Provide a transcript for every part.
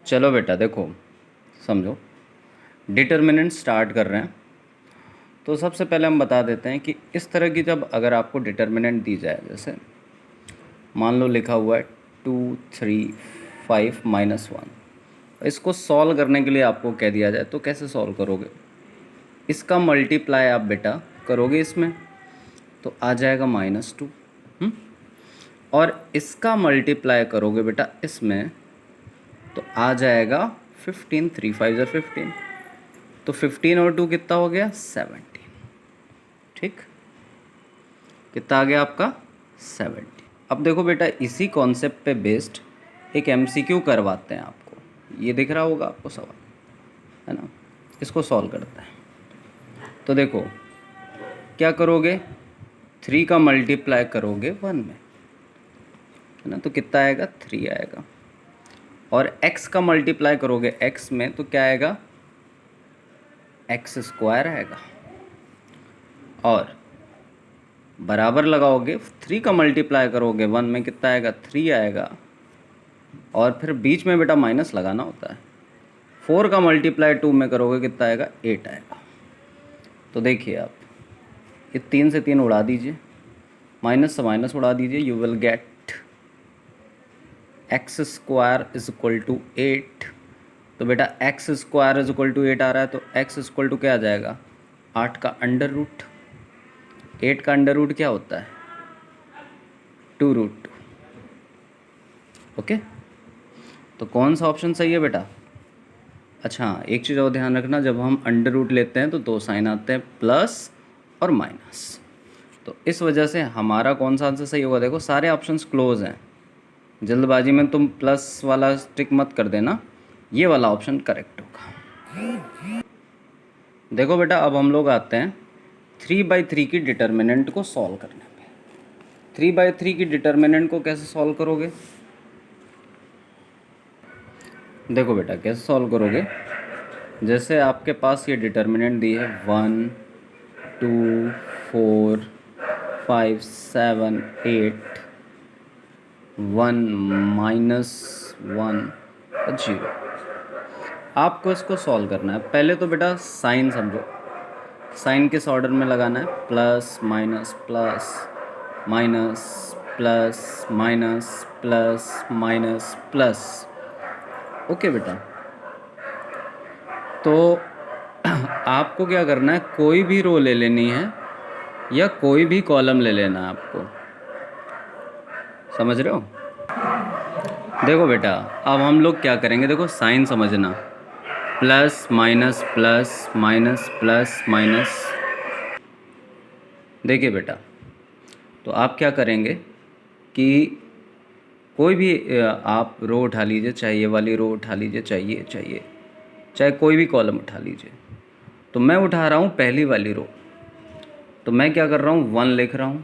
चलो बेटा देखो, समझो, डिटर्मिनेंट स्टार्ट कर रहे हैं। तो सबसे पहले हम बता देते हैं कि इस तरह की जब अगर आपको डिटर्मिनेंट दी जाए, जैसे मान लो लिखा हुआ है 2 3 5 -1, इसको सॉल्व करने के लिए आपको कह दिया जाए तो कैसे सॉल्व करोगे? इसका मल्टीप्लाई आप बेटा करोगे इसमें, तो आ जाएगा -2। और इसका मल्टीप्लाई करोगे बेटा इसमें, तो आ जाएगा 15। 3 5 ज़ा 15, तो 15 और 2 कितना हो गया? 17। ठीक, कितना आ गया आपका? 70। अब देखो बेटा, इसी कॉन्सेप्ट पे बेस्ड एक एमसीक्यू करवाते हैं आपको। ये दिख रहा होगा आपको सवाल, है ना? इसको सॉल्व करते हैं। तो देखो क्या करोगे, 3 का मल्टीप्लाई करोगे 1 में, है ना? तो कितना आएगा? 3 आएगा। और x का मल्टीप्लाई करोगे x में, तो क्या आएगा? x² आएगा। और बराबर लगाओगे, 3 का मल्टीप्लाई करोगे 1 में, कितना आएगा? 3 आएगा। और फिर बीच में बेटा माइनस लगाना होता है। 4 का मल्टीप्लाई 2 में करोगे, कितना आएगा? 8 आएगा। तो देखिए आप, ये 3 से 3 उड़ा दीजिए, माइनस से माइनस उड़ा दीजिए, यू विल गेट x² = 8। तो बेटा x² = 8 आ रहा है, तो x क्या आ जाएगा? 8 का अंडर रूट। 8 का अंडर रूट क्या होता है? 2√2। ओके, तो कौन सा ऑप्शन सही है बेटा? अच्छा, एक चीज़ और ध्यान रखना, जब हम अंडर रूट लेते हैं तो 2 साइन आते हैं, प्लस और माइनस। तो इस वजह से हमारा कौन सा आंसर सही होगा? देखो सारे ऑप्शंस क्लोज हैं, जल्दबाजी में तुम प्लस वाला स्टिक मत कर देना, ये वाला ऑप्शन करेक्ट होगा। देखो बेटा, अब हम लोग आते हैं 3/3 की डिटर्मिनेंट को सॉल्व करने पे। 3/3 की डिटर्मिनेंट को कैसे सॉल्व करोगे? देखो बेटा कैसे सॉल्व करोगे, जैसे आपके पास ये डिटर्मिनेंट दी है 1 2 4 5 7 8, 1 -1 और 0। आपको इसको सॉल्व करना है। पहले तो बेटा साइन समझो, साइन किस ऑर्डर में लगाना है? Plus minus plus minus plus minus plus minus plus. Okay बेटा, तो आपको क्या करना है, कोई भी रो ले लेनी है या कोई भी कॉलम ले लेना है आपको, समझ रहे हो? देखो बेटा, अब हम लोग क्या करेंगे, देखो साइन समझना, plus minus plus minus plus minus. देखिए बेटा, तो आप क्या करेंगे कि कोई भी आप रो उठा लीजिए, चाहे ये वाली रो उठा लीजिए, चाहे कोई भी कॉलम उठा लीजिए। तो मैं उठा रहा हूँ पहली वाली रो, तो मैं क्या कर रहा हूँ, 1 लिख रहा हूँ,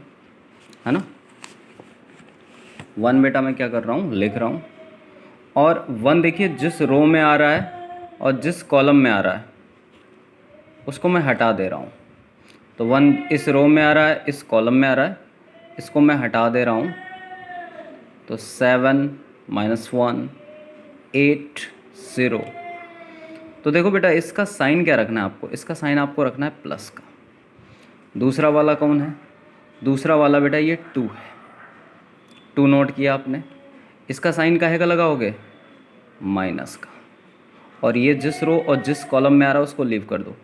है ना? 1 बेटा मैं क्या कर रहा हूँ, लिख रहा हूँ। और 1 देखिए जिस रो में आ रहा है और जिस कॉलम में आ रहा है उसको मैं हटा दे रहा हूँ। तो 1 इस रो में आ रहा है, इस कॉलम में आ रहा है, इसको मैं हटा दे रहा हूँ। तो 7 -1 8 0। तो देखो बेटा, इसका साइन क्या रखना है आपको? इसका साइन आपको रखना है प्लस का। दूसरा वाला कौन है? दूसरा वाला बेटा ये 2 है, 2 नोट किया आपने। इसका साइन काहे का लगाओगे? माइनस का। और ये जिस रो और जिस कॉलम में आ रहा है उसको लीव कर दो।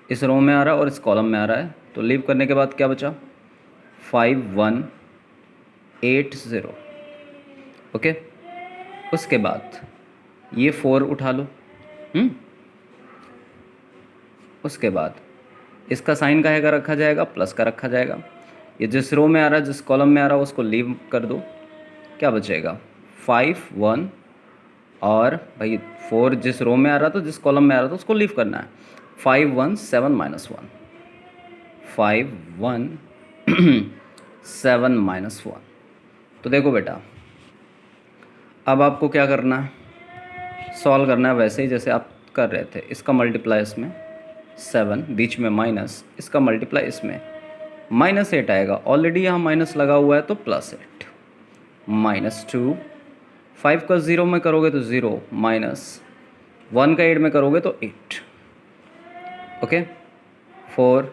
इस रो में आ रहा है और इस कॉलम में आ रहा है, तो लीव करने के बाद क्या बचा? 5 1 8 0। ओके, उसके बाद ये 4 उठा लो। उसके बाद इसका साइन काहे का रखा जाएगा? प्लस का रखा जाएगा। ये जिस रो में आ रहा है, जिस कॉलम में आ रहा है उसको लीव कर दो। क्या बचेगा? 5 1, और भाई 4 जिस रो में आ रहा था, जिस कॉलम में आ रहा था उसको लीव करना है। 5 1 7 -1, 5 1 7 -1। तो देखो बेटा, अब आपको क्या करना है, सॉल्व करना है वैसे ही जैसे आप कर रहे थे। इसका मल्टीप्लाई इसमें 7, बीच में माइनस, इसका मल्टीप्लाई इसमें -8 आएगा। ऑलरेडी यहाँ माइनस लगा हुआ है तो +8 -2। 5 का 0 में करोगे तो 0 माइनस 1 का 8 में करोगे तो 8, ओके। 4,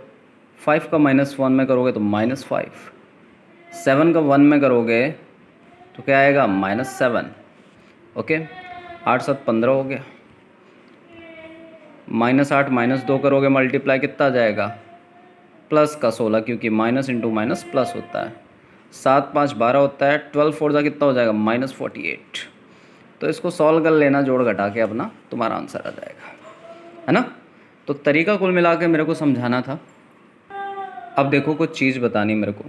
5 का -1 में करोगे तो -5, 7 का 1 में करोगे तो क्या आएगा -7, ओके। 8 7 15 हो गया। -8 -2 करोगे मल्टीप्लाई कितना आ जाएगा, प्लस का 16, क्योंकि माइनस इंटू माइनस प्लस होता है। 7 5 12 होता है, 12 4 जा कितना हो जाएगा -48। तो इसको सॉल्व कर लेना जोड़ घटा के, अपना तुम्हारा आंसर आ जाएगा, है ना। तो तरीका कुल मिला के मेरे को समझाना था। अब देखो कुछ चीज़ बतानी मेरे को,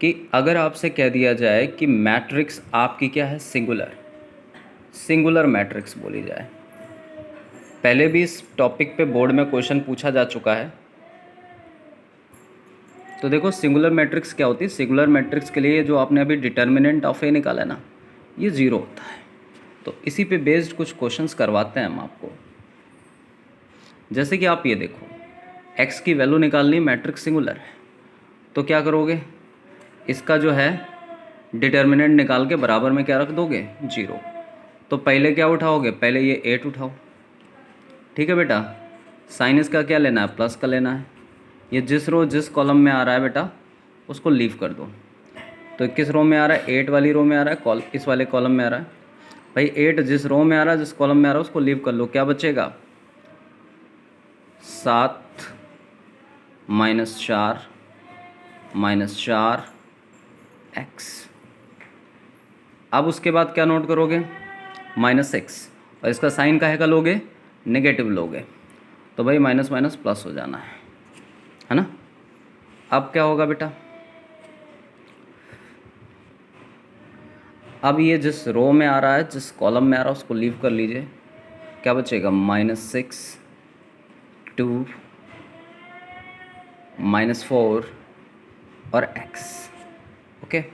कि अगर आपसे कह दिया जाए कि मैट्रिक्स आपकी क्या है, सिंगुलर मैट्रिक्स बोली जाए। पहले भी इस टॉपिक पे बोर्ड में क्वेश्चन पूछा जा चुका है। तो देखो सिंगुलर मैट्रिक्स क्या होती है। सिंगुलर मैट्रिक्स के लिए जो आपने अभी डिटर्मिनेंट ऑफ ए निकाला है ना, ये 0 होता है। तो इसी पे बेस्ड कुछ क्वेश्चंस करवाते हैं हम आपको। जैसे कि आप ये देखो, x की वैल्यू निकालनी, मैट्रिक्स सिंगुलर है, तो क्या करोगे, इसका जो है डिटर्मिनेंट निकाल के बराबर में क्या रख दोगे, 0। तो पहले क्या उठाओगे, पहले ये 8 उठाओ, ठीक है बेटा। साइन इसका क्या लेना है, प्लस का लेना है। ये जिस रो जिस कॉलम में आ रहा है बेटा, उसको लीव कर दो। तो किस रो में आ रहा है, 8 वाली रो में आ रहा है, इस वाले कॉलम में आ रहा है भाई। 8 जिस रो में आ रहा है, जिस कॉलम में आ रहा है, उसको लीव कर लो। क्या बचेगा, 7 -4 x। अब उसके बाद क्या नोट करोगे, -x, और इसका साइन काहे का लोगे, नेगेटिव लोगे। तो भाई माइनस माइनस प्लस हो जाना है ना। अब क्या होगा बेटा, अब ये जिस रो में आ रहा है, जिस कॉलम में आ रहा है, उसको लीव कर लीजिए। क्या बचेगा, -6 2 -4 और x, ओके।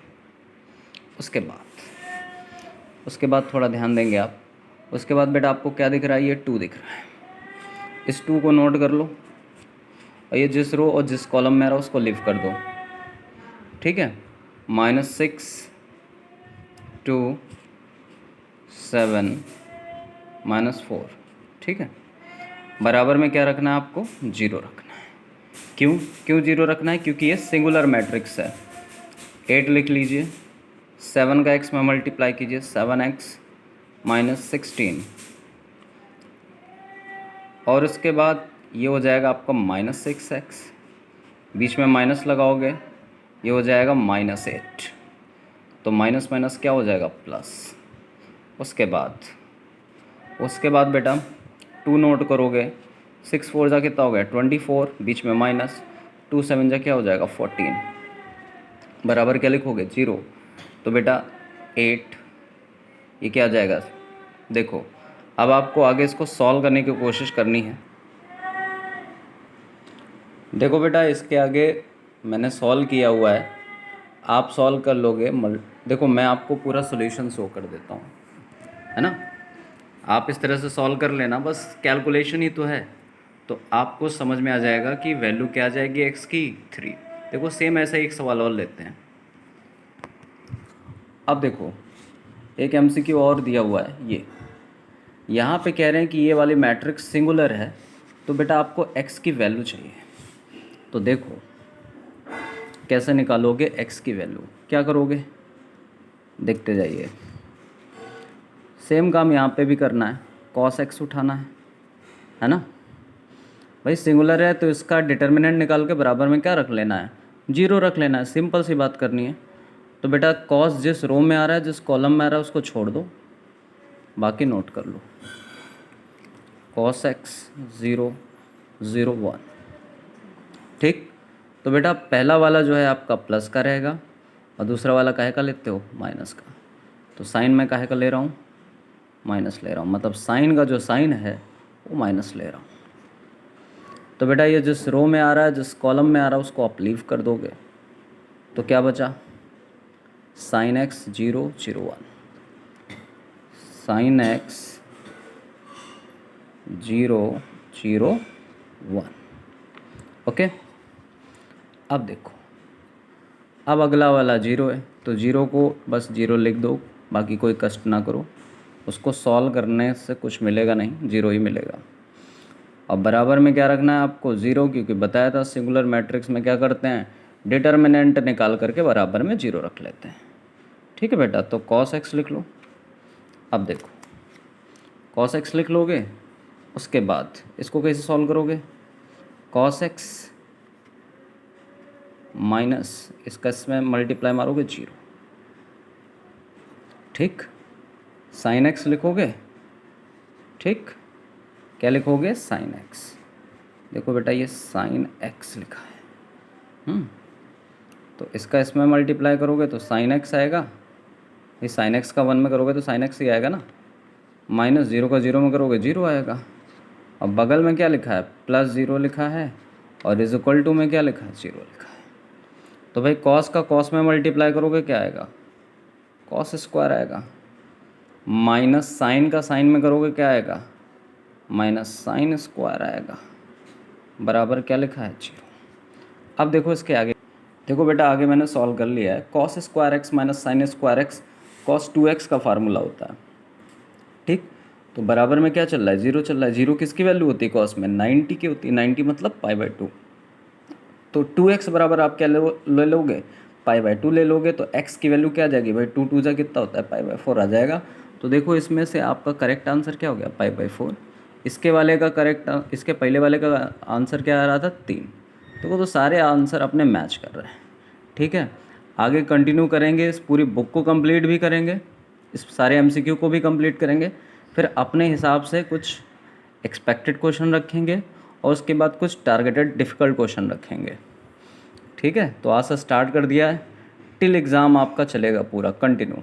उसके बाद थोड़ा ध्यान देंगे आप। उसके बाद बेटा आपको क्या दिख रहा है, ये 2 दिख रहा है। इस 2 को नोट कर लो, और ये जिस रो और जिस कॉलम में आ रहा है उसको लीव कर दो, ठीक है। -6 2 7 -4, ठीक है। बराबर में क्या रखना है आपको, 0 रखना है। क्यों 0 रखना है, क्योंकि ये सिंगुलर मैट्रिक्स है। 8 लिख लीजिए, 7 का x में मल्टीप्लाई कीजिए, 7x -16, और उसके बाद ये हो जाएगा आपका -6x, बीच में माइनस लगाओगे, ये हो जाएगा -8। तो माइनस माइनस क्या हो जाएगा, प्लस। उसके बाद बेटा 2 नोट करोगे, 6 4 जा कितना हो गया, 24, बीच में माइनस, 2 7 जा क्या हो जाएगा, 14, बराबर क्या लिखोगे, 0। तो बेटा 8, ये क्या आ जाएगा, देखो। अब आपको आगे इसको सॉल्व करने की कोशिश करनी है। देखो बेटा, इसके आगे मैंने सॉल्व किया हुआ है, आप सॉल्व कर लोगे। देखो मैं आपको पूरा सॉल्यूशन शो कर देता हूँ, है ना। आप इस तरह से सॉल्व कर लेना, बस कैलकुलेशन ही तो है। तो आपको समझ में आ जाएगा कि वैल्यू क्या आ जाएगी x की, 3। देखो सेम ऐसा ही एक सवाल और लेते हैं। अब देखो एक MCQ और दिया हुआ है, ये यहाँ पे कह रहे हैं कि ये वाली मैट्रिक्स सिंगुलर है, तो बेटा आपको x की वैल्यू चाहिए। तो देखो कैसे निकालोगे x की वैल्यू, क्या करोगे, देखते जाइए। सेम काम यहाँ पे भी करना है, cos x उठाना है ना भाई। सिंगुलर है तो इसका डिटर्मिनेंट निकाल के बराबर में क्या रख लेना है, 0 रख लेना है। सिंपल सी बात करनी है। तो बेटा cos जिस रो में आ रहा है, जिस कॉलम में आ रहा है, उसको छोड़ दो, बाकी नोट कर लो। cos x 0 0 1, ठीक। तो बेटा पहला वाला जो है आपका प्लस का रहेगा, और दूसरा वाला काहे का लेते हो, माइनस का। तो साइन में काहे का ले रहा हूँ, माइनस ले रहा हूँ, मतलब साइन का जो साइन है वो माइनस ले रहा हूँ। तो बेटा ये जिस रो में आ रहा है, जिस कॉलम में आ रहा है, उसको आप लीव कर दोगे। तो क्या बचा, sine x 0 0 1, sine x 0 0 1, okay. अब देखो, अब अगला वाला 0 है, तो 0 को बस 0 लिख दो, बाकी कोई कष्ट ना करो। उसको सॉल्व करने से कुछ मिलेगा नहीं, ज़ीरो ही मिलेगा। अब बराबर में क्या रखना है आपको, ज़ीरो, क्योंकि बताया था सिंगुलर मैट्रिक्स में क्या करते हैं, डिटर्मिनेंट निकाल करके बराबर में ज़ीरो रख लेते हैं। ठीक है बेटा, तो cos x लिख लो। अब देखो cos x लिख लोगे, उसके बाद इसको कैसे सॉल्व करोगे, cos x माइनस इसका इसमें मल्टीप्लाई मारोगे 0, ठीक, sin x लिखोगे, ठीक, क्या लिखोगे, sin x। देखो बेटा ये sin x लिखा है, तो इसका इसमें मल्टीप्लाई करोगे तो sin x आएगा, ये sin x का 1 में करोगे तो sin x ही आएगा ना, माइनस 0 का 0 में करोगे 0 आएगा। अब बगल में क्या लिखा है, प्लस 0 लिखा है, और इज इक्वल टू में क्या लिखा है, 0 लिखा है। तो भाई cos का cos में मल्टीप्लाई करोगे क्या आएगा, cos स्क्वायर आएगा, माइनस साइन का साइन में करोगे क्या आएगा, माइनस साइन स्क्वायर आएगा, बराबर क्या लिखा है, 0। अब देखो इसके आगे, देखो बेटा आगे मैंने सॉल्व कर लिया है, cos square x minus sine square x cos 2x का फार्मूला होता है, ठीक। तो बराबर में क्या चल रहा है, 0 चल रहा है। 0 किसकी वैल्यू होती है cos में, 90 की होती है, 90 मतलब π/2। तो 2x बराबर आप क्या ले लोगे, π/2 ले लोगे, तो x की वैल्यू क्या आ जाएगी भाई, 2 2 जा कितना होता है, π/4 आ जाएगा। तो देखो इसमें से आपका करेक्ट आंसर क्या हो गया, π/4। इसके वाले का इसके पहले वाले का आंसर क्या आ रहा था, 3। देखो तो सारे आंसर अपने मैच कर रहे हैं, ठीक है। आगे कंटिन्यू करेंगे, इस पूरी बुक को कंप्लीट भी करेंगे, इस सारे MCQ को भी कंप्लीट करेंगे, फिर अपने हिसाब से कुछ एक्सपेक्टेड क्वेश्चन रखेंगे और उसके बाद कुछ टारगेटेड डिफ़िकल्ट क्वेश्चन रखेंगे, ठीक है। तो आज से स्टार्ट कर दिया है, टिल एग्ज़ाम आपका चलेगा पूरा कंटिन्यू।